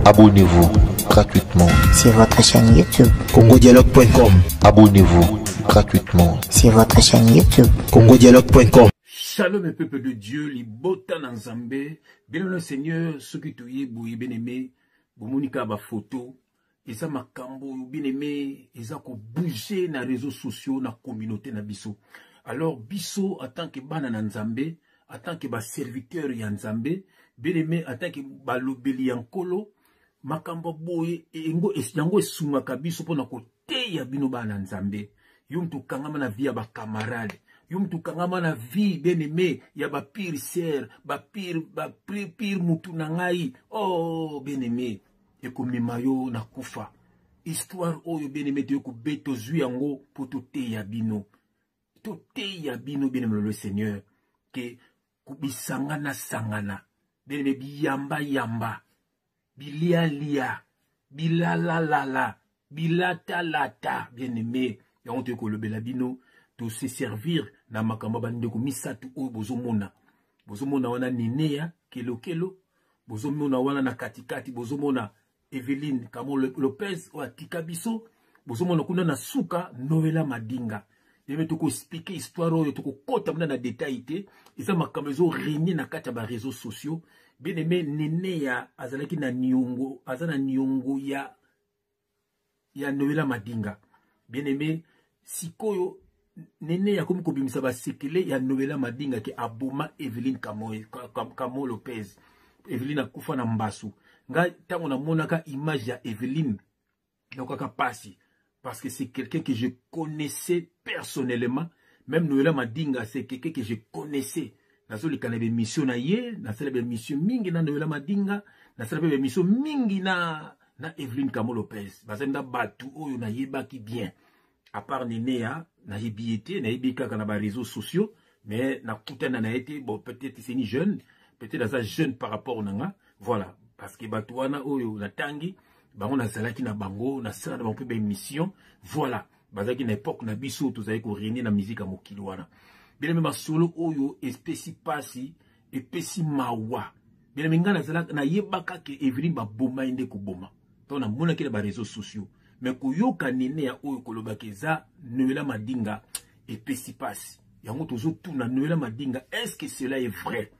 Abonnez-vous gratuitement sur votre chaîne YouTube congodialogue.com. Abonnez-vous gratuitement sur votre chaîne YouTube congodialogue.com. Shalom, peuple de Dieu, libota na Nzambe, bien le Seigneur, ce qui tuye bouye bien aimé, bomonika ba photo, eza makambo bien aimé, eza ko bouger na réseaux sociaux, na communauté na biso. Alors biso en tant que bana na Nzambe, en tant que ba serviteur ya Nzambe, bien aimé en tant que ba lobeli yankolo, makambo boye engo yango esungaka biso pona ko teya bino bana Nzambe. Yum tu kangama na via ba camarade. Yum tu kangama na vie bien aimé, ya ba pire sœur, ba pire mutu na ngai. Oh bien aimé, eko mimayo na kufa. Histoire oyo bien aimé te ko beto zui yango pour to teya bino. To teya bino bien aimé le Seigneur que kubisangana sangana. Bien aimé biyamba yamba. Bilia lia, bilala lala, bilata lata, bien aimé. Et on te le belabino, to se servir na makamba bandeko misatu o bozomona. Bozomona wana Ninea, kelo, bozomona wana na katikati, bozomona Eveline Kamo Lopez o Atikabiso, bozomona kuna na suka Noela Madinga. Bien to ko expliquer histoire o to ko kota mna na détaillité, eza makamba zo régner na kati ba réseaux sociaux. Bien aimé Ninea azalaki na niongo, azana niongo ya Noela Madinga. Bien aimé sikoyo nene ya komi kobimisa ba sekele ya Noela Madinga ki aboma Eveline Kamo Lopez. Eveline akufa na mbasu. Nga tango na monaka image ya Eveline nakaka pasi parce que c'est quelqu'un que je connaissais personnellement. Même Noela Madinga c'est quelqu'un que je connaissais. Nazoli kanebe mission na ye, nasalebe mission mingi na Noela Madinga, nasalebe mission mingi na Eveline Kamo Lopez. Bazenda batu oyo na yebaki bien. À part Ninea, na yebiete, na yebika na ba réseaux sociaux, mais na kutana na été, bon, peut-être c'est ni jeune, peut-être dans un jeune par rapport au nanga, voilà, parce que batouana oyo na tangi, bango na zalaki na bango, na sala na bango pe émission, voilà, bazaki na époque na biso, tous avez ko régner na musique à mokili wana. Bien même solo oyo, espèce pasi, espèce mawa. Bien même na zalaki na yebaka ke Eveline ba boma inde ko boma. Donc na mona ki na ba réseaux sociaux. Mais koyoka Ninea oyo kolobaki eza Noela Madinga et pesipasi. Yango tozo tuna Noela Madinga, est-ce que cela est vrai?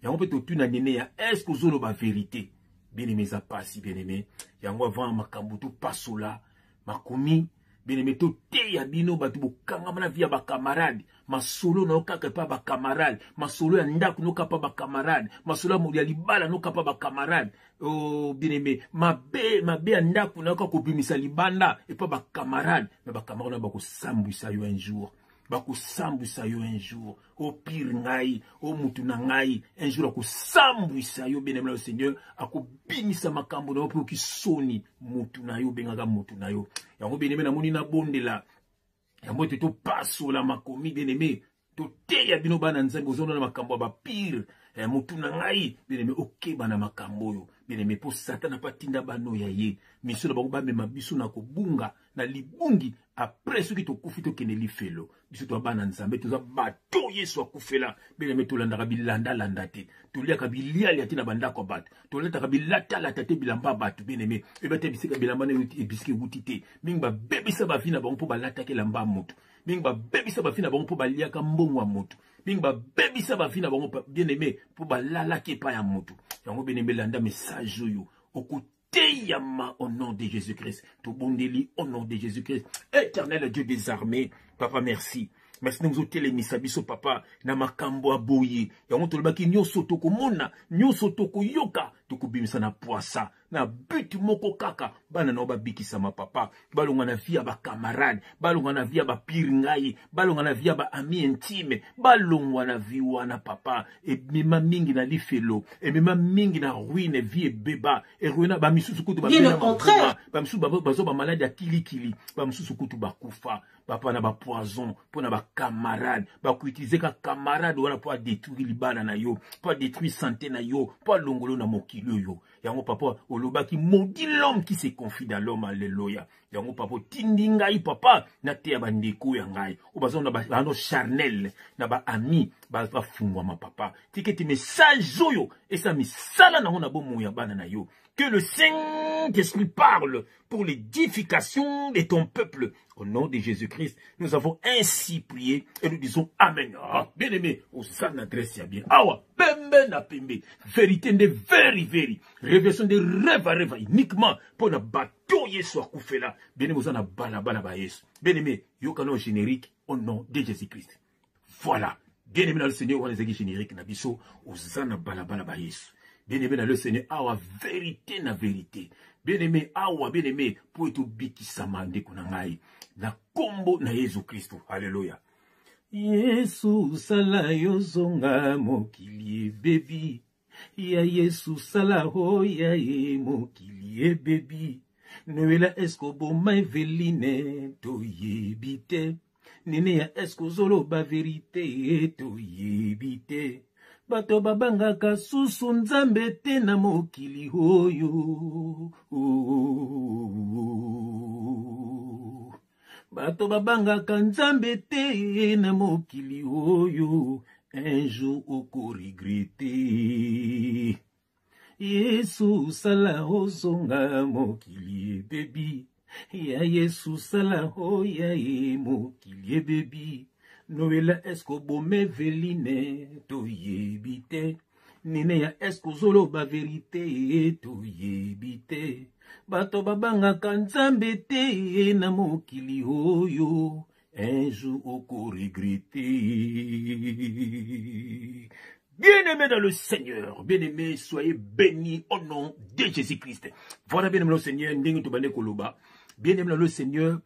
Yango peut tuna Ninea, est-ce que zolo ba vérité? Bien aimé za pasi, bien aimé. Yango avant makambo to pasola, makomi, bien aimé to teya bino batu bokanga mana via ba camarade. Masolo no kaka pa ba camarade, masolo ya ndaku no kapa ba camarade, masolo ya libala no kapa ba camarade. Oh bien aimé, mabe ya ndaku no kaka kopimisa libanda et pas ba camarade, mais ba camarade ba ko sambwisa yo un jour. Bako sambwisa yo un jour. Au pire ngai, au mutu na ngai, un jour ako sambwisa yo bien aimé le Seigneur, ako bimisa makambo na po ki soni mutu na yo benga mutu na yo. Yango bien aimé na moni na bondela. Yango te to paso la makomi bien aimé. To teya bino bana Nzambe ozona na makambo ba pire. Mutu na ngai bien aimé ok bana makambo yo. Bien aimé po Satan pa tinda bano ya ye. Mission na bango ba mema biso na kobunga na libungi après ce qui to kufi to keneli felo. Biso to bana Nzambe to za bato Yesu akufela. Bien aimé to landa bilanda landate. To lia ka bilia lia tina banda ko bat. To leta ka bilata la tate bilamba bat bien aimé. E ba te bisika bilamba na e biski wutite. Mingba bebisa ba fina bango po balata ke lamba mutu. Mingba bebisa ba fina bango po balia ka mbongwa mutu. Mingba bebisa ba fina bango bien aimé po balala ke pa ya mutu. Yango bien aimé landa message yo. Okuteyama au nom de Jésus-Christ. Tobondeli au nom de Jésus-Christ. Éternel Dieu des armées. Papa, merci. Merci nous autres les misabiso papa na makambo aboye. Yango tolobaki nyoso toko mona, nyoso toko yoka, toko bimisa na poisa. Na but moko kaka bana na ba bikisa ma papa balonga na via ba camarade balonga na via ba pire ngai balonga na via ba ami intime balonga na via wana papa e mema mingi na lifelo e mema mingi na ruine vie beba e ruina ba misusu kutu ba bena ba misusu bazo ba malade ya kilikili ba misusu kutu ba kufa papa na ba poison pona ba camarade ba ku utiliser ka camarade wala pour détruire libana na yo pour détruire santé na yo pour longolo na mokili yo yango papa olobaki maudit l'homme qui se confie dans l'homme, alléluia. Yango papa tindi ngai papa na te ya bandeko ya ngai o bazona ba no charnel na ba ami ba fungwa ma papa tiketi message oyo esa misala na ngona bomo ya bana na yo Que le Saint-Esprit parle pour l'édification de ton peuple. Au nom de Jésus-Christ, nous avons ainsi prié et nous disons Amen. Ah, bien aimé, on s'en adresse bien. Awa, pembe na pembe. Vérité de very. Révélation de rêve uniquement pour la bateau yesu à couper là. Bien aimé, vous en a bala yesu. Bien aimé, yokano générique au nom de Jésus-Christ. Voilà. Bien aimé dans le Seigneur, on les générique na biso, vous en a bala yesu. Bien aimé dans le Seigneur, awa vérité na vérité. Bien aimé, awa bien aimé, pour être biki samande kunangai. Na kombo na Yesu Kristo. Alléluia. Yesu sala yozonga mokili baby. Ya Yesu sala hoya ye mokili baby. Noela esko boma Eveline to yebite. Nene ya esko zolo ba verite to yebite. Bato babanga kasusu nzambe te na mokili hoyo. Bato babanga kanzambe te na mokili oyo. Un jour oko regrette. Yesu sala ozonga mokili baby. Ya Yesu sala hoya ye mokili baby. Noela esko bome veline to yebite. Nine ya esko zolo ba verite to yebite. Bato babanga kanzambe te na mokili oyo. Un jour oko regrette. Bien-aimés dans le Seigneur, bien-aimés, soyez bénis au nom de Jésus-Christ. Voilà, bien-aimés dans le Seigneur, bien-aimés dans le Seigneur,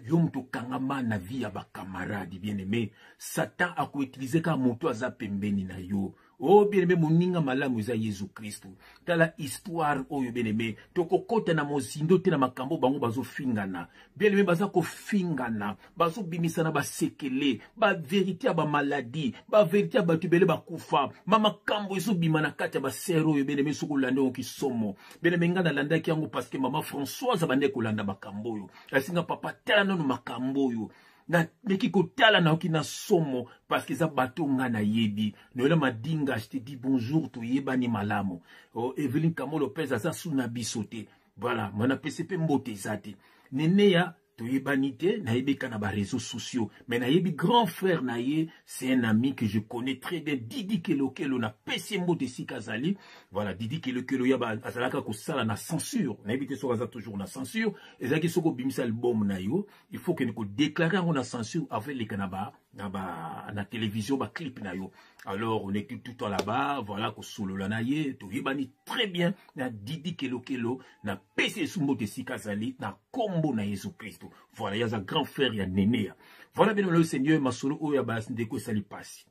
yom to kangama na vie ya ba camarade bien-aimé, Satan a utilisé ka moto aza pembeni na yo. Oh bien-aimé, moninga malamu za Yesu Kristo. Tala histoire oyo bien-aimé, toko kota na mozindo te na makambo bango bazo fingana. Bien-aimé, baza ko fingana, bazo bimisana ba sekele, ba vérité ba maladie, ba vérité ba tubele ba kufa. Mama kambo iso bimana kati ba sero oyo bien-aimé soko landa o kisomo. Bien-aimé ngana landa ki yango parce que maman Françoise bande ko landa makambo yo. Asinga papa tala no makambo yo. Na meki kotala na okina somo parce que za bato nga na yebi noela madinga je te dis bonjour to yebani malamu. Oh Evelyn Kamo Lopez asa suna bisote. Voilà, mona PCP mbote zate nene ya to yebanite na yebeka na ba réseaux sociaux mais na yebi grand frère na ye, c'est un ami que je connais très bien, Didi Kelokelo na PC mbote sikazali. Voilà, Didi Kelokelo ya ba azalaka ko sala na censure na yebite so kaza toujours na censure ezaki soko bimisa album na yo, il faut que nous déclarer on a censure avec les kanaba na télévision ba clip na yo. Alors on est tout le temps là-bas, voilà ko solo la na ye to yebani très bien na Didi Kelokelo na PC mbote sikazali na kombo na Yesu Kristo. Voilà, il y a un grand frère, il y a Néné. Voilà, bien aimé le Seigneur, ma solo oya bas ndeko sali pasi.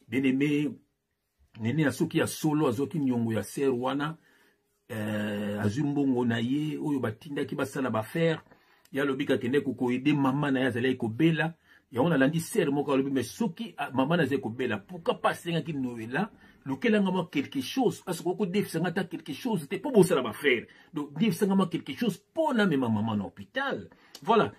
Bien aimé, Néné asoki ya solo azoki nyongo ya serwana, azumbongo na ye oyo batinda ki basala ba faire. Ya lobika kende ko aider maman na ya zala ko bela. Ya on a landi ser moko lobi mais soki maman na zeko bela. Pourquoi pas senga ki Noëlla? Lequel a quelque chose, parce que Dave Sangata quelque chose, c'était pas beau ça va faire. Donc Dave Sangama quelque chose pour na même maman en hôpital. Voilà.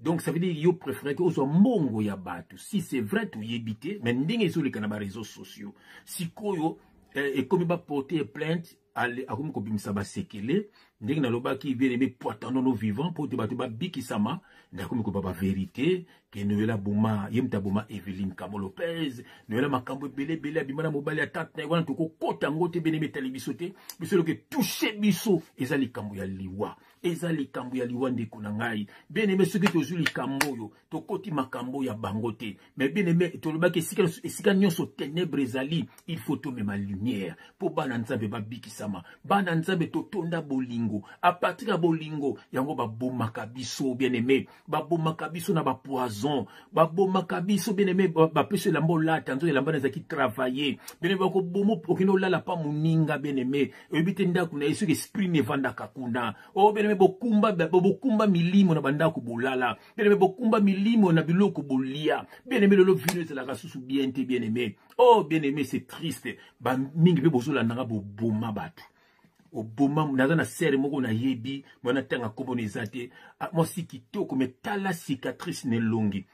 Donc ça veut dire yo préféré que soit mongo ya batu. Si c'est vrai tu yébité, mais ndenge sur les canaux réseaux sociaux. Si koyo et comme il va porter plainte à comme kobimisa ba sekele, ndenge na loba ki bien aimé poitano no vivant pour te battre ba biki sama, na comme ko ba vérité que Noëlla boma yemta boma Evelyn Kamo Lopez, Noëlla makambo belé abimana mobali ya tante na wana to ko kota ngote bien aimé tali bisote, biso ke toucher biso ezali kambo ya liwa. Ezali kambo ya liwa ndeko na ngai. Bien aimé ce que tozuli kambo yo, to koti makambo ya bangote. Mais bien aimé to loba ke esika nyonso ténèbres ezali, il faut to ma lumière pour bana nzambe ba biki sama. Bana nzambe to tonda bolingo. A partir ya bolingo, yango ba bomaka biso bien aimé, ba bomaka biso na ba poison, ba bomaka biso bien aimé, ba pese la mbola tanzo la mbana zaki travailler. Bien aimé ko bomo pokino la pa muninga bien aimé. Ebite ndaku na yesu esprit ne vanda kakuna. Oh bien aimé bokumba milimo na bandako bolala. Bien aimé bokumba milimo na biloko bolia. Bien aimé lolo vino c'est la rasusu bien aimé. Oh bien aimé c'est triste. Ba mingi be bozola nanga bo boma batu. Oboma naza na sere moko na yebi mwana tanga kombo nezate mo sikitoko metala cicatrice ne longi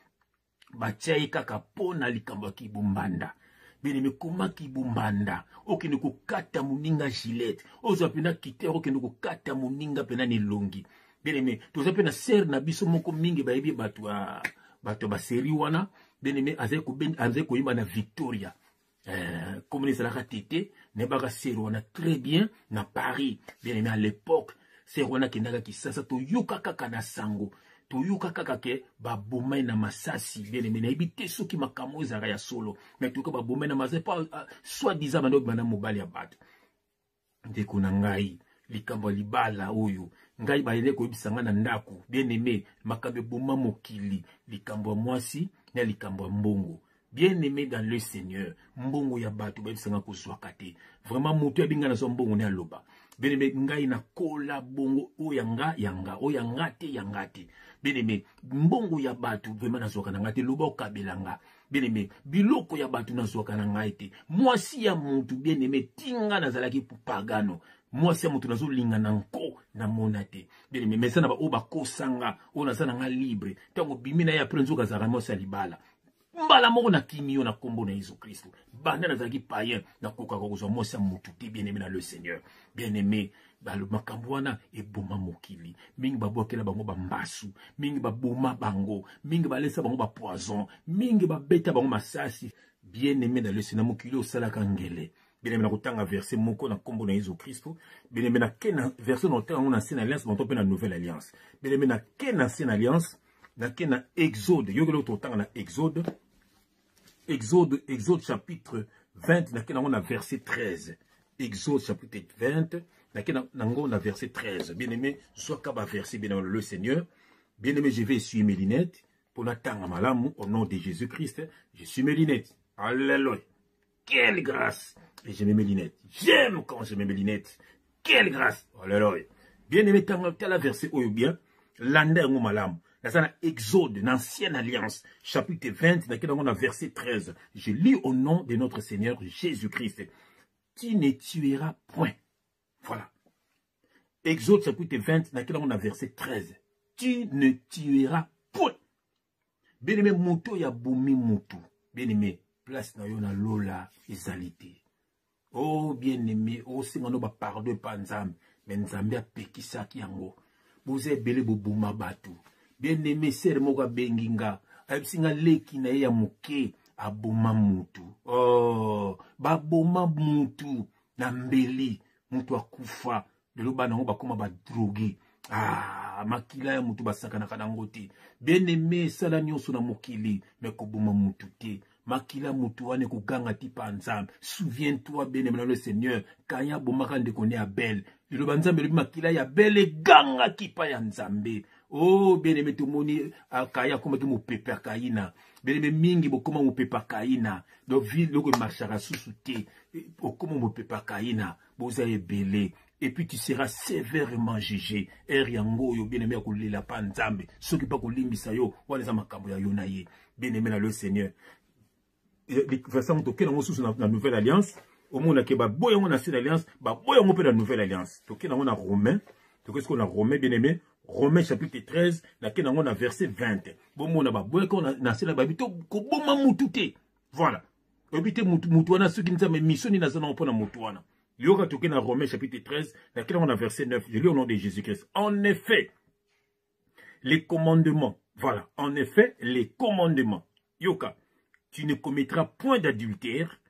batia kaka pona likambo ki bumbanda Bien-aimé, comment qui bombanda? Okende ko kata muninga gilet. Oza pena kiter okende ko kata muninga pena ni longi. Bien-aimé, toza pena ser na biso moko mingi ba yebi bato ba seri wana. Bien-aimé, azé ko yimba na Victoria. Comme les alaka tété, nebaka seri wana très bien na Paris. Bien-aimé, à l'époque, seri wana kendaka kisasa to yoka kaka na sango. Toyoka kaka ke babomai na masasi bien-aimé na ebite soki makambo ezaka ya solo mais toyoka babomai na masasi pas soit disant bando bana mobali ya bato ndeko na ngai likambo libala oyo ngai bayele koyebisanga na ndako bien-aimé makambo boma mokili likambo mwasi na likambo mbongo bien-aimé dans le Seigneur mbongo ya bato bayebisanga kozwaka te vraiment moto abinga na so mbongo ne aloba bien-aimé ngai na kola bongo oyanga oyanga te bien-aimé mbongo ya bato vraiment nazwaka na ngai te loba okabelanga bien-aimé biloko ya bato nazwaka na ngai te mwasi ya mutu bien-aimé tinga nazalaki pagano mwasi ya mutu nazolinga na nko na mona te bien-aimé mais ça na ba o bakosanga o nazana nga libre tango bimina ya après nzoka zara mwasi ya libala mbala moko na kimio na kombo na Yesu Kristo banda nazalaki païen na koka kozwa mwasi ya mutu te bien-aimé na le Seigneur bien-aimé makambo wana eboma mokili mingi babwakela bango bambasu mingi baboma bango mingi balesa bango bapoison mingi babeta bango masasi bien-aimé dans le Seigneur mokili osalaka ngele bien-aimé na kotanga verset moko na kombo na Yesu Kristo bien-aimé na kena verset na kotanga na ancienne alliance monto pe na nouvelle alliance bien-aimé na kena ancienne alliance na kena Exode yokelo totanga na Exode chapitre 20 na kena na verset 13 Exode chapitre 20 na verset 13. Bien-aimé, soit kaba verset bien le Seigneur. Bien-aimé, je vais essuyer mes lunettes pour n'attendre malamu au nom de Jésus-Christ. Je suis mes lunettes. Alléluia. Quelle grâce. Et je mets mes lunettes. J'aime quand je mets mes lunettes. Quelle grâce. Alléluia. Bien-aimé, t'as la verset ou bien l'ande ou malamu. Dans Exode, l'ancienne alliance, chapitre 20, dans le verset 13. Je lis au nom de notre Seigneur Jésus-Christ. Tu ne tueras point. Voilà. Exode chapitre 20, dans le verset 13. Tu ne tueras point. Bien-aimé, moto ya boumi moto. Bien-aimé, place na yo na lola ezalité. Oh, bien-aimé, oh, singano ba pardon panzam. Mais nzambe a pekisaki yango. Boze bele bo bouma batu. Bien-aimé, ser moka benginga. Aipsinga leki na ya moke. Aboma mutu. Oh, baboma mutu. Na mbeli. Mutu akufa. Lelo banango bakoma ba drogué. Ah, makila ya mutu basaka na kanangote. Bien-aimé, sala nyonso na mokili. Mais koboma mutu te. Makila mutu wane kuganga tipa nzambe. Souviens-toi, bien-aimé, dans le Seigneur. Kanya bomaka ndekone ya belle. Lelo banzambe lebi makila ya belle ganga kipa ya nzambe. Oh, bien-aimé, tout le monde akaya comme mo pepe akaina. Bien-aimé, mingi bokoma mo pepe akaina. Donc ville loko marchera sous-souté. Okoma mo pepe akaina. Boza ebele. Et puis tu seras sévèrement jugé. Yango yo bien-aimé akolela pa nzambe. Soki pa kolimbisa yo, wana za makambo ya yo na ye. Bien-aimé dans le Seigneur. Verset motoke na sous na nouvelle alliance. Au monde ke ba boya na ancienne alliance, ba boya mo pe la nouvelle alliance. Toke na na Romain. Toke ce qu'on a Romain bien-aimé. Romains chapitre 13, on a verset 20. Bon, on a ancienne alliance, ko boma mutu te. Voilà. Obite mutuana ceux qui nous mais mission ni nazana pona mutuana. Yoka toke na Romains chapitre 13, on a verset 9. Je lis au nom de Jésus-Christ. En effet, les commandements. Voilà. En effet, les commandements. Yoka. Tu ne commettras point d'adultère.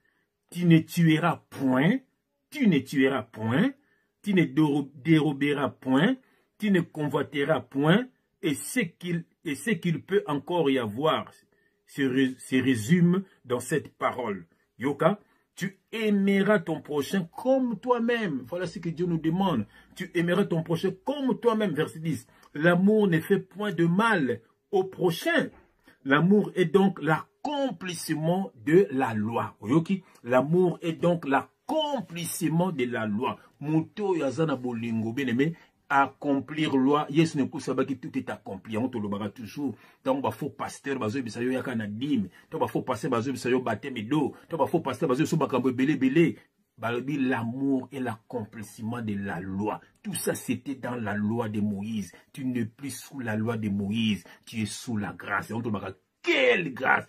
Tu ne tueras point. Tu ne tueras point. Tu ne déroberas point. Tu ne convoiteras point. Et ce qu'il peut encore y avoir se résume dans cette parole. Yoka, tu aimeras ton prochain comme toi-même. Voilà ce que Dieu nous demande. Tu aimeras ton prochain comme toi-même. Verset 10. L'amour ne fait point de mal au prochain. L'amour est donc l'accomplissement de la loi. Oyoki, l'amour est donc l'accomplissement de la loi. Muto yazana bolingo bien-aimé. Accomplir loi, yes ne pousse pas que tout est accompli. On te le barra toujours. Tant que faux pasteur, bazo bisayo ya kanadim. Tant que faux pasteur, bazo bisayo baptême d'eau. Tant que faux pasteur, bazo so bakambo belé. L'amour est l'accomplissement de la loi. Tout ça, c'était dans la loi de Moïse. Tu n'es plus sous la loi de Moïse. Tu es sous la grâce. On te barra quelle grâce.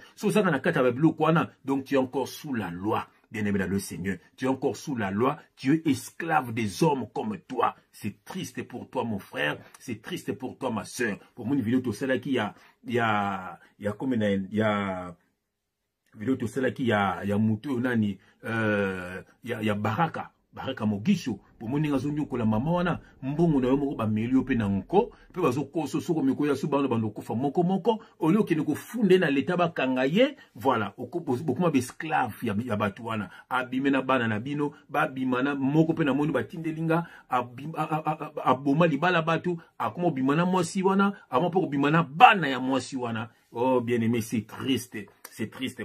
Donc tu es encore sous la loi. Bien-aimé dans le Seigneur, tu es encore sous la loi, tu es esclave des hommes comme toi. C'est triste pour toi, mon frère, c'est triste pour toi, ma soeur. Pour moi, une vidéo, tout ça là qui il y a Muto Nani, il y a Baraka Mogisho. Pour moi, nous ko la maman wana mbongo na yo moko ba melio pe na nko pe bazo koso soko miko ya subana bando ko fa moko olio ke ko funde na leta ba kangaye voilà okuma be esclave ya batu wana abimena bana na bino ba bimana moko pe na moni batindelinga aboma libala batu akuma bimana mwasi wana amapo bimana bana ya mwasi wana. Oh bien-aimé, c'est triste. C'est triste.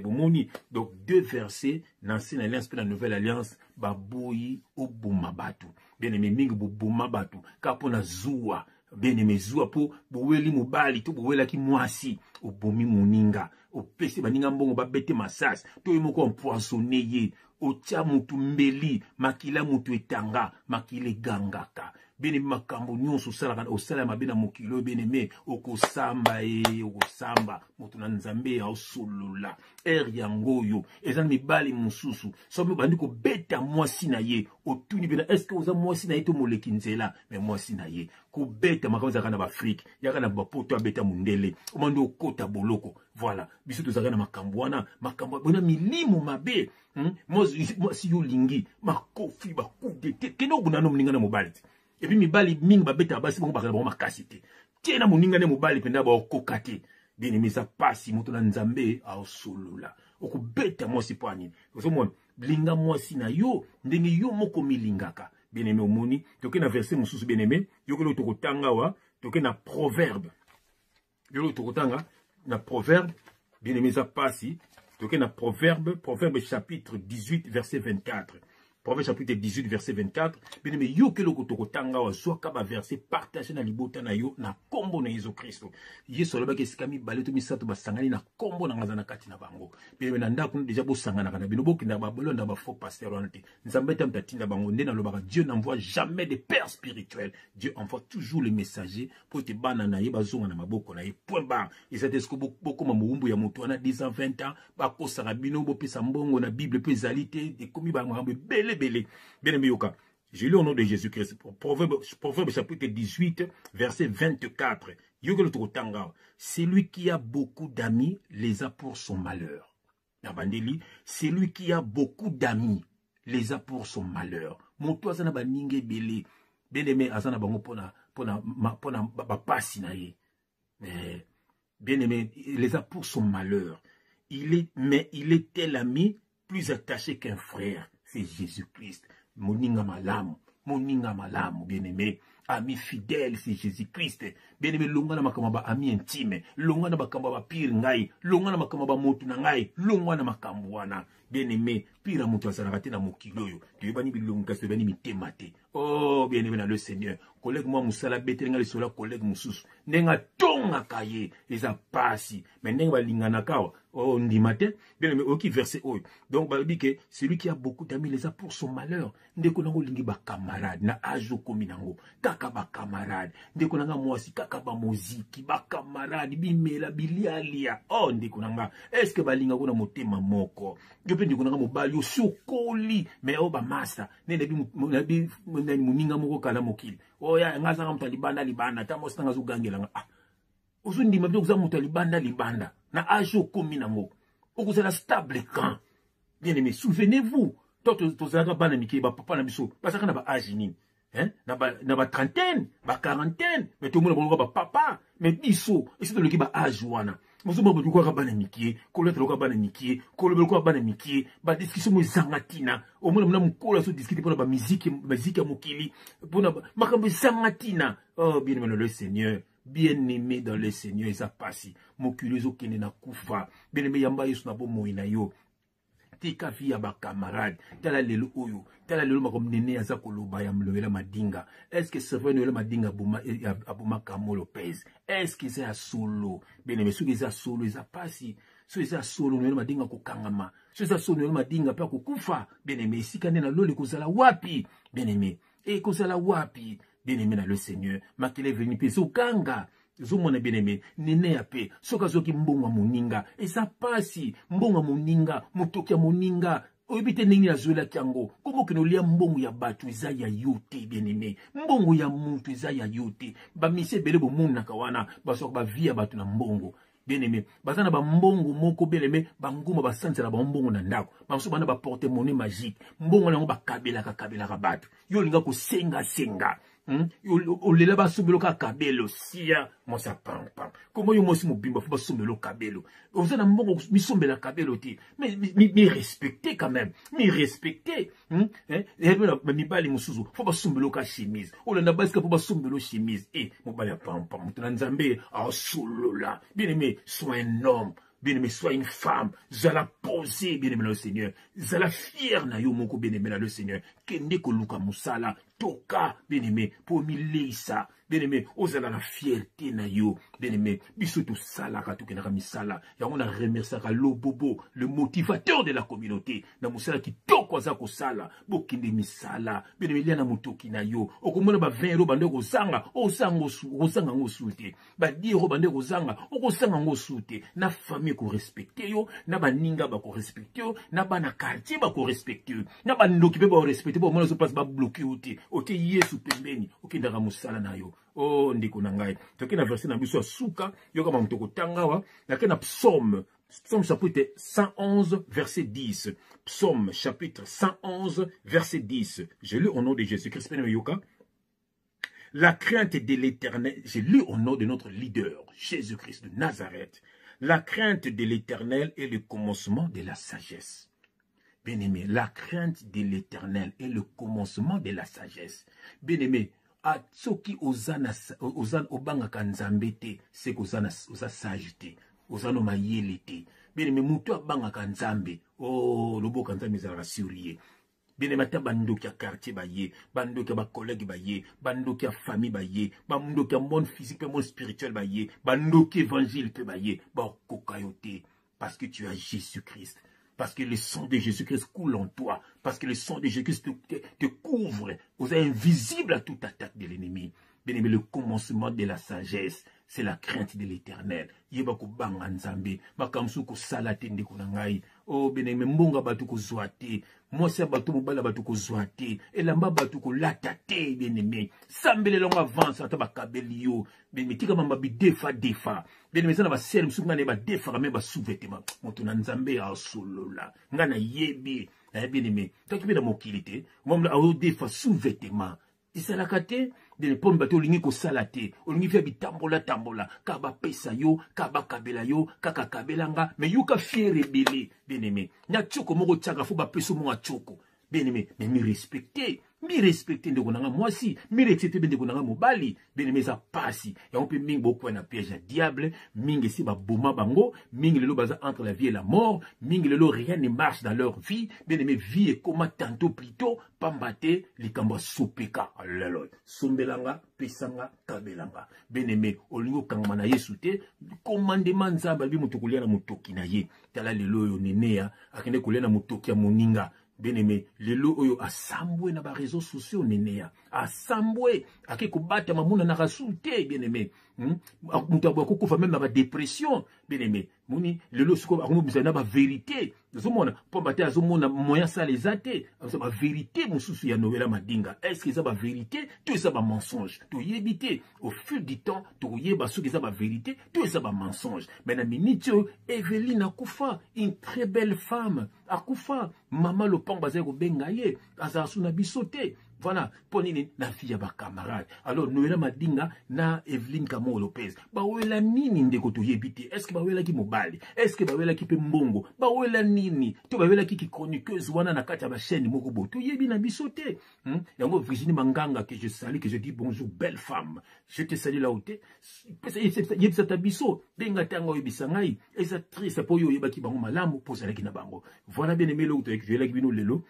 Donc, 2 versets dans l'Alliance et la Nouvelle Alliance. Baboui ou boumabatu. Bien-aimé, ming boumabatu. Kapona zoua. Bien-aimé, zoua pour bouweli mubali. Tout bouwela ki mwasi. Ou boumi mouninga. Ou pesi baninga mbongo babete masas. Tout yemoko empoisonné. Ou tia mutu mbeli. Makila mutu etanga. Makile gangaka. Bien makambo nyonso salaka osala mabena mokilo bien-aimé okosamba okosamba moto na nzambe ya osolula yangoyo eza mibali mususu somi bandi ko beta mwasi na ye otuni bena est-ce que oza mwasi na ye to moleki nzela mais mwasi na ye ko beta makambo zaka na Afrique yaka na bapoto abeta mundele omando okota boloko voilà biso tozaka na makambo wana makambo bona milimo mabe mwasi yo lingi makofi bakudete keno bunano mninga na mobali. Et puis mibali ming babeta basi bongo bakala bongo makasite. Tiena muninga ne mobali penda ba okokate. Bien-aimé ça passe moto na nzambe a osolola. Okubeta mwasi poani. Osomon linga mwasi na yo ndenge yo moko milingaka. Bien-aimé omoni toke na verset mususu bien-aimé yoko lo tokotanga wa toke na proverbe. Yoko tokotanga na proverbe bien-aimé ça passe toke na proverbe chapitre 18 verset 24. Proverbe chapitre 18, verset 24. Bien aimé, yo ke loko toko tanga wa zoaka ba verset partage na libota na yo na kombo na Yesu Kristo. Yesu loba ke sikami baleto misato basangani na kombo na ngazana kati na bango. Bien aimé, nanda kuna déjà bo sangana kana bino bo kinda ba bolonda ba faux pasteur wanate. Nzambe tam tatinda bango nde na loba Dieu n'envoie jamais des pères spirituels. Dieu envoie toujours les messagers pour te bana na ye bazonga na maboko na ye. Point barre. Et ça est-ce que beaucoup ma muumbu ya mutu wana 10 ans 20 ans ba ko sarabino bo pesa mbongo na Bible pe zalité et komi ba ngambe bele. Bien aimé Yoka, je lis au nom de Jésus-Christ. Proverbe chapitre 18, verset 24. Celui qui a beaucoup d'amis les a pour son malheur. Celui qui a beaucoup d'amis les a pour son malheur. Mon toit sana ba ninge belé. Bien aimé azana bango pona bapasi na ye. Bien aimé, il les a pour son malheur. Mais il est tel ami plus attaché qu'un frère. C'est Jésus-Christ. Moninga malamu, bien-aimé. Ami fidèle, c'est Jésus-Christ. Bien-aimé, longa na makamba ami intime. Longa na makamba pire ngai. Longa na makamba motu na ngai. Longa na makambo wana. Bien-aimé, pire mutu asanakate na mokiloyo. Tu bani bilonga se bani mitemate. Oh, bien-aimé dans le Seigneur. Collègue moi musala bete nga le sola collègue mususu. Nenga tonga kaye. Eza pasi. Mais nenga balingana kawa. Oh, ndimate. Bien-aimé, ok, verset oyo. Donc, Bible que celui qui a beaucoup d'amis les a pour son malheur. Ndeko nango lingi ba camarade. Na ajo komi nango. Kaka ba camarade. Ndeko nanga mwasi. Kaka ba moziki. Ba camarade. Bimela, bilialia. Oh, ndeko nanga. Est-ce que balinga kuna motema moko? Jope ndeko nanga mobali. Sokoli. Mais oh, ba masa. Nebi muninga moko kala mokili. Oh, ya, ngaza nga mutalibanda. Tamos nanga zugangela. Ah. Ozundi mabdo kuza mutalibanda. Na ajo komi nango. Okuzela stable quand. Bien aimé, souvenez-vous. Tozalaka bana miki ba papa na biso. Basaka na ba âge nini. Hein? Na ba trentaine, ba quarantaine. Mais tout le monde ba papa. Mais biso, et c'est le ki ba âge wana. Mozo ba buko ka bana miki, kolete loka bana miki, kolebe ko bana miki, ba discussion mo zangatina. Au moins mna mkola so discuter pour ba musique ya mokili. Pour na makambo zangatina. Oh bien aimé le Seigneur. Bien-aimé dans le Seigneur, et ça passe. Mokulezo kene na kufa. Bien-aimé yamba yesu na bo moina yo. Tika via ba camarade. Tala lelo oyo. Tala lelo makom nene aza koloba ya mloela madinga. Est-ce que c'est vrai noela madinga abuma Kamo Lopez? Est-ce que c'est à solo? Bien-aimé, ceux qui sont solo, ils a passé. Ceux qui sont solo noela madinga ko kangama. Ceux qui sont solo noela madinga pa ko kufa. Bien-aimé, si kanena lole kozala wapi? Bien-aimé. Et kozala wapi? Bien-aimé dans le Seigneur, makele veni peso kanga. zomona bien-aimé nene ya pe soka zoki mbongo moninga eza pasi mbongo moninga motoki ya moninga oyebite ndenge azwelaki yango komo kino lia mbongo ya bato eza ya yo te bien-aimé mbongo ya mutu eza ya yo te bamisi ebele bomonaka wana basoka bavie ya bato na mbongo bien-aimé baza na bambongo moko bien-aimé banguma basansela bambongo na ndako bamosusu bana baporte monnaie magique mbongo na yango bakabelaka bato yo olinga kosenga olela basumbelo ka kabelo sia mosa pam komo yo mosi mobimba fo basumbelo kabelo oza na mbongo misumbela kabelo te mais respecter quand même mais respecter mibali mususu fo basumbelo ka chemise olanda basika fo basumbelo chemise mobali ya pam mutu na nzambe asolola bien-aimé sois un homme bien-aimé, sois une femme, zala posée, bien-aimé, le Seigneur, zala fière na yo moko, bien-aimé, le Seigneur, kende ko luka musala, toka, bien-aimé, pour mileisa, bien-aimé, ozala la fierté na yo, bien-aimé, biso to sala ka to kenaka misala, ya on a remercié lo bobo, le motivateur de la communauté, na musala ki toko za ko sala, bo kende misala, bien-aimé, lia na motoki na yo, okomona ba 20 € bande ko zanga, osanga ngo sute, ba 10 € bande ko zanga, okosanga ngo sute, na famille ko respecter yo, na ba ninga ba ko respecter yo, na ba na quartier ba ko respecter yo, na ba ndoki pe ba ko respecter, bo mona so passe ba bloquer ote, ote yesu pembeni, okindaka musala na yo. Oh, ndiko na ngai. Toki na verset na biso suka, yo kama mtoko tangawa, na ke na psaume chapitre 111 verset 10. Psaume chapitre 111 verset 10. Je lis au nom de Jésus-Christ. La crainte de l'Éternel, je lis au nom de notre leader, Jésus-Christ de Nazareth. La crainte de l'Éternel est le commencement de la sagesse. Bien-aimé, la crainte de l'Éternel est le commencement de la sagesse. Bien-aimé, a soki ozana obanga kanzambe te c'est kozana oza sage te ozano mayele te bien-aimé mutu abanga kanzambe lobo kanzambe za rassurer bien-aimé ta bandoki ya quartier baye bandoki ya ba collègue baye bandoki ya famille baye bandoki ya monde physique et monde spirituel baye bandoki évangile pe baye ba kokayote parce que tu as Jésus-Christ. Parce que le sang de Jésus-Christ coule en toi. Parce que le sang de Jésus-Christ te couvre. Vous êtes invisible à toute attaque de l'ennemi. Bien-aimé, le commencement de la sagesse, c'est la crainte de l'Éternel. Yebako banga nzambe, makamsu ko salate ndeko na ngai. Oh bien-aimé, mbonga batu ko zoate, mwasi batu mobala batu ko zoate, elamba batu ko latate bien-aimé. Sambele longa avance ata bakabeli yo. Bien-aimé, tika mamba bi defa. Bien-aimé, sana ba sel msuka ne ba defa même ba sous-vêtement. Moto na nzambe a solola. Ngana yebi, bien-aimé. Taki pe na mokilité, mwamla a defa sous-vêtement. Isalaka te de pombe bato olingi kosala te olingi fia bitambola ka bapesa yo ka bakabela yo kaka kabelanga mais yo ka fier ebele bien-aimé na tshoko moko tshaka fo bapesa mo tshoko bien-aimé mais mi respecter ndeko nanga mwasi mi respecter ndeko nanga mobali bien-aimé za pasi ya on peut mingi beaucoup na piège à diable mingi si ba boma bango mingi lelo baza entre la vie et la mort mingi lelo rien ne marche dans leur vie bien-aimé vie et comment tantôt plutôt pambate likambo sopeka alelo sombelanga pesanga kabelanga bien-aimé olingo kangama na yesu te commandement nzamba bi mutokulia na mutoki na ye tala lelo yo nenea akende kulia na mutoki ya moninga. Bien-aimé, lelo oyo asambwe na ba réseaux sociaux nenea asambwe ake kubata mamuna na rasulte bien-aimé mutu akokufa même na ba dépression bien-aimé muni lelo siko akomobisa na ba vérité zomona pombate azomona moyen ça les ate ba vérité mususu ya novela madinga est-ce que ça ba vérité tout ça ba mensonge to yebité au fil du temps to yeba soki ça ba vérité tout ça ba mensonge mais na minute Evelyne akufa une très belle femme akufa mama lo pamba za ko bengaye azasu na bisote. Voilà, ponini na fille ba camarade. Alors Noëlla Madinga na Evelyne Kamo Lopez. Ba wela nini ndeko to yebite? Est-ce que ba wela ki mobali? Est-ce que ba wela ki pe mbongo? Ba wela nini? To ba wela ki chroniqueuse wana na kati ya ba chaîne moko bo. To yebi na bisote. Yango Virginie Manganga que je salue, que je dis bonjour belle femme. Je te salue là où t'es. Yebisa ta biso, benga tanga yebisa ngai. Eza triste po yo yeba ki bango malamu po salaki na bango. Voilà bien aimé lo to que je laki bino lelo.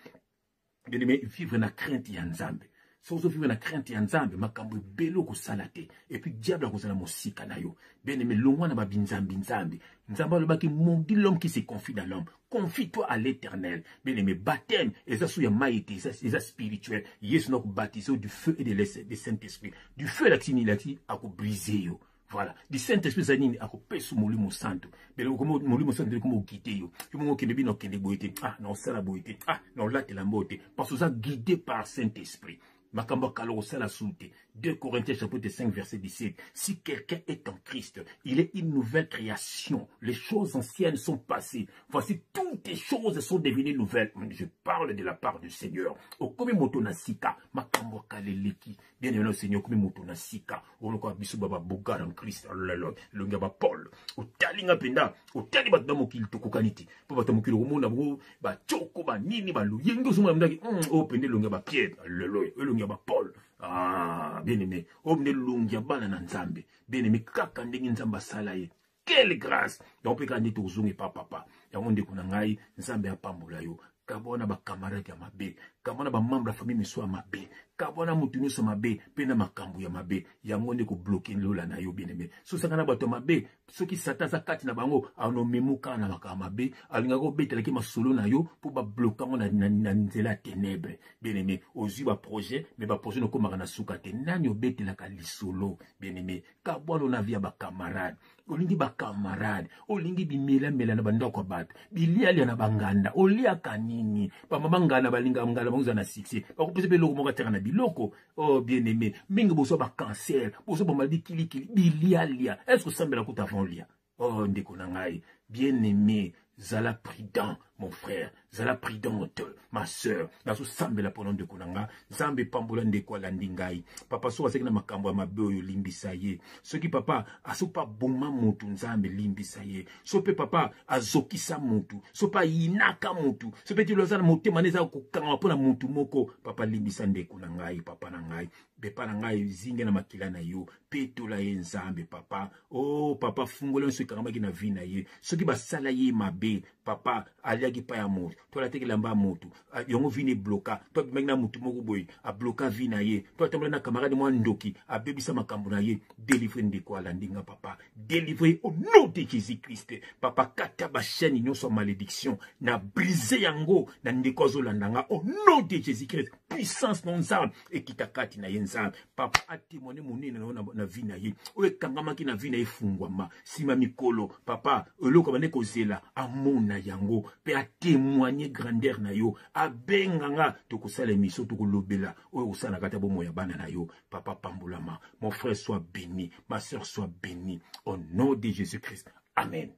Bien-aimé, vivre na crainte ya nzambe. Sozo vivre na crainte ya nzambe, makambo belo ko salate. Et puis diable ko sala mosika na yo. Bien-aimé, longwa na ba binzambi nzambe. Nzamba le baki maudit l'homme qui se confie dans l'homme. Confie-toi à l'Éternel. Bien-aimé, baptême, et ça sous ya maïté, ça spirituel. Yesu n'a baptisé du feu et de Saint-Esprit. Du feu la tinilati a ko briser yo. Voilà. Du Saint-Esprit zanini akopesa molimo santo. Belo comme molimo santo comme guider yo. Yo mo kende bino kende boité. Ah non sala boité. Ah non là te la boité. Parce que ça guidé par Saint-Esprit. Makamba kalo sala soute. 2 Corinthiens chapitre 5 verset 17. Si quelqu'un est en Christ, il est une nouvelle création. Les choses anciennes sont passées. Voici toutes les choses sont devenues nouvelles. Je parle de la part du Seigneur. O komi motonasika, makambo kaleleki. Bien aimé le Seigneur, komi motonasika. On ko biso baba bogar en Christ. Le ngaba Paul. O talinga penda, o tali batda mokili tokokaniti. Po batda mokili komona bo ba choko ba nini ba luyengo suma mdaki. O pende le ngaba Pierre. Le ngaba Paul. Ah, bien aimé. Omne lungia bana na nzambe. Bien aimé kaka ndenge nzamba sala ye. Quelle grâce. Donc pe kandi tozungi papa. Ya monde kuna ngai nzambe apambola yo. Kabona ba camarade ya mabe. Kabona ba membre ya famille miso ya mabe. Kabona mutu nyonso mabe pena makambu ya mabe. Ya monde ko bloquer lola na yo bien aimé. So sanga bato mabe, soki satan za kati na bango ano memuka na makama mabe, alinga ko betela ki masolo na yo pour ba bloquer ngo na nzela ténèbres. Bien aimé, ozi ba projet, mais ba projet no komaka na suka te. Nani obetela ka lisolo, bien aimé. Kabona na via ba camarade. Olingi ba camarade, olingi bimela na bandoko bat. Bilia na banganda, olia kanini. Ba mabangana balinga ngala banguza na succès. Ba kopese pe loko moka na biloko. Oh bien aimé, mingi boso ba cancer, boso ba maladi kili bilia. Est-ce que ça me la coûte avant lia? Oh ndeko na ngai, bien aimé, zala prudent mon frère, zala prudente ma sœur. Na so sambela pendant de konanga, zambe pambola ndeko la ndingai. Papa so aseki na makambo ya mabe oyo limbisa ye. Soki papa aso pa boma mutu nzambe limbisa ye. So pe papa azokisa mutu, so pa inaka mutu. So pe ti lozana motema neza kokanga pona mutu moko, papa limbisa ndeko na ngai, papa na ngai. Bepa na ngai zinge na makila na yo, petola ye nzambe papa. Oh papa fungola nso kangamaki na vi na ye. Soki basala ye mabe, papa aliaki pa ya moto. Tola teke lamba moto. Yongo vini bloka. Tola bimagina mutu moko boy. A bloka vi na ye. Tola tambola na camarade mwa ndoki. A bebisa makambo na ye. Délivre ndeko ala ndinga papa. Délivre au nom de Jésus-Christ. Papa kata ba chaîne nyonso malédiction. Na brise yango. Na ndeko zolandanga. Au nom de Jésus-Christ. Puissance non nzambe. Et kitakati na ye nzambe. Papa a témoigné monene na vi na ye. Oe kangamaki na vi na ye fungwama. Sima mikolo. Papa. Eloko bane kozela. Amona yango. Pe a témoigner grandeur na yo. A benganga. Toko sale miso. Toko lobela. Oe osana kata bo moya bana na yo. Papa pambolama. Mon frère soit béni. Ma soeur soit bénie. Au nom de Jésus-Christ. Amen.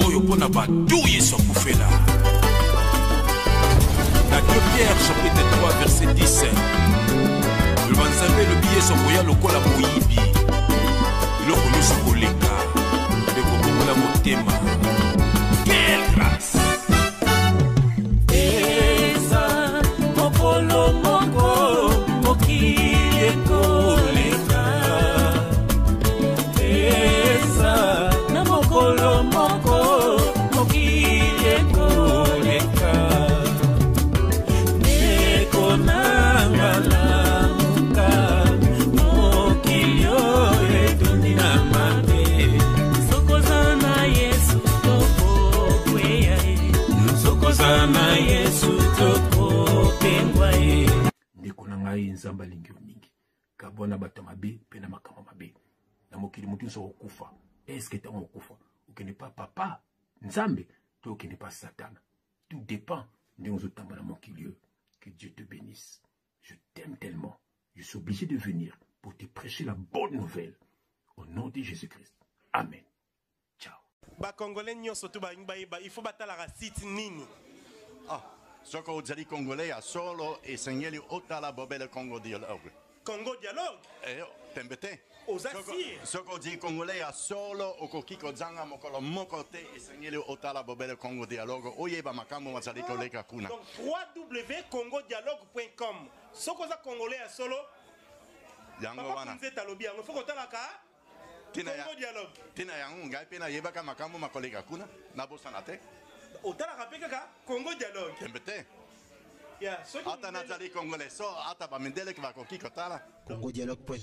Oyo pona badouye so koufela. La 2 Pierre chapitre 3 verset 10. Le banzambe le billet so koya lokola moyibi. Iloko nyonso koleka. De kokomola motema. Quelle grâce. Eza mokolo moko mokili ekoleka. Eza na mokolo moko mokili ekoleka. Neko nanga lamuka mokili oyo etondi na mabe. Sokozana Yesu tokokweya ye. Sokozana Yesu tokopengwa ye. Ndeko na ngai nzamba lingi mingi. Kabona bato mabe pe na makama mabe. Na mokili mutu so okufa. Est-ce que tu es okufa? Ou que n'est pas papa nzambe, toi qui n'est pas Satan. Tout dépend de nos autres dans mon milieu. Que Dieu te bénisse. Je t'aime tellement. Je suis obligé de venir pour te prêcher la bonne nouvelle. Au nom de Jésus-Christ. Amen. Ciao. Ba Congolais nyonso to ba il faut batala la site nini. Ah, soko ozali Congolais a solo e sengeli otala bobele Congo dialogue. Congo dialogue. Tembete. Ozasi. Soko ozali Congolais a solo okoki kozanga mokolo moko te e sengeli otala bobele Congo dialogue. Oyeba makambo mazali koleka kuna. Donc www.congodialogue.com. Soko za Congolais a solo. Yango wana. Nzeta lobi yango foko talaka. Congo dialogue. Tina yango ngai pena yebaka makambo makoleka kuna na bosana te. Otalaka pe kaka Congo dialogue. Tembete. Ya, soki Ata nazali Congolais so ata ba mendele ki bakoki kotala. Congodialogue.com